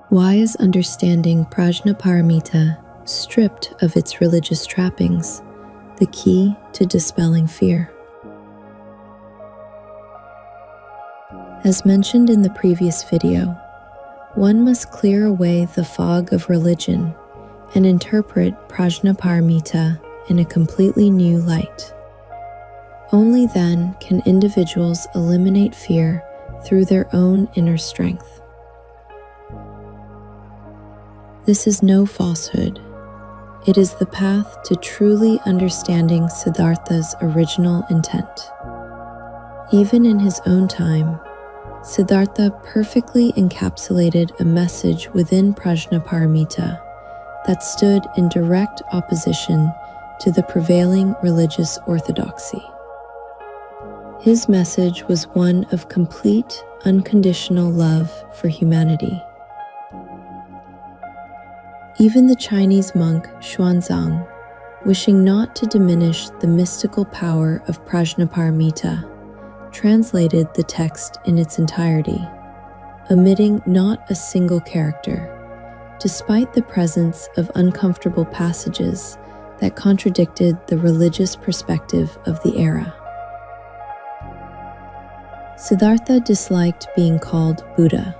Why is understanding Prajnaparamita, stripped of its religious trappings, the key to dispelling fear? As mentioned in the previous video, one must clear away the fog of religion and interpret Prajnaparamita in a completely new light. Only then can individuals eliminate fear through their own inner strength. This is no falsehood. It is the path to truly understanding Siddhartha's original intent. Even in his own time, Siddhartha perfectly encapsulated a message within Prajnaparamita that stood in direct opposition to the prevailing religious orthodoxy. His message was one of complete, unconditional love for humanity. Even the Chinese monk Xuanzang, wishing not to diminish the mystical power of Prajnaparamita, translated the text in its entirety, omitting not a single character, despite the presence of uncomfortable passages that contradicted the religious perspective of the era. Siddhartha disliked being called Buddha.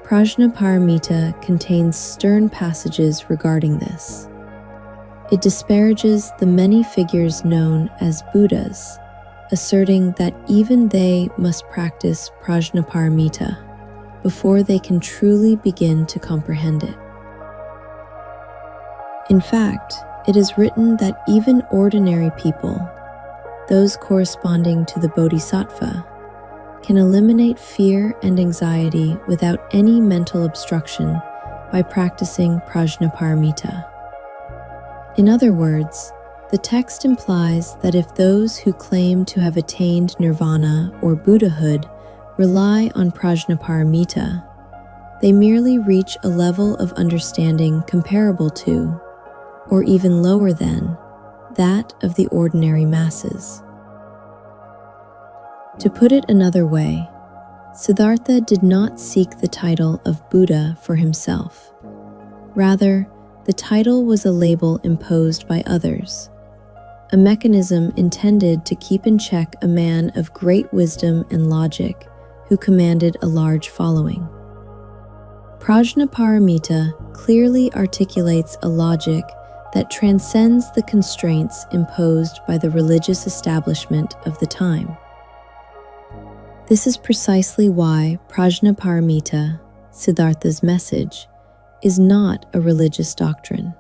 Prajnaparamita contains stern passages regarding this. It disparages the many figures known as Buddhas, asserting that even they must practice Prajnaparamita before they can truly begin to comprehend it. In fact, it is written that even ordinary people, those corresponding to the Bodhisattva, can eliminate fear and anxiety without any mental obstruction by practicing Prajnaparamita. In other words, the text implies that if those who claim to have attained nirvana or Buddhahood rely on Prajnaparamita, they merely reach a level of understanding comparable to, or even lower than, that of the ordinary masses. To put it another way, Siddhartha did not seek the title of Buddha for himself. Rather, the title was a label imposed by others, a mechanism intended to keep in check a man of great wisdom and logic who commanded a large following. Prajnaparamita clearly articulates a logic that transcends the constraints imposed by the religious establishment of the time. This is precisely why Prajnaparamita, Siddhartha's message, is not a religious doctrine.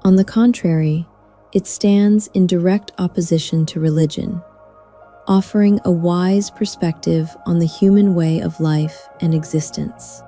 On the contrary, it stands in direct opposition to religion, offering a wise perspective on the human way of life and existence.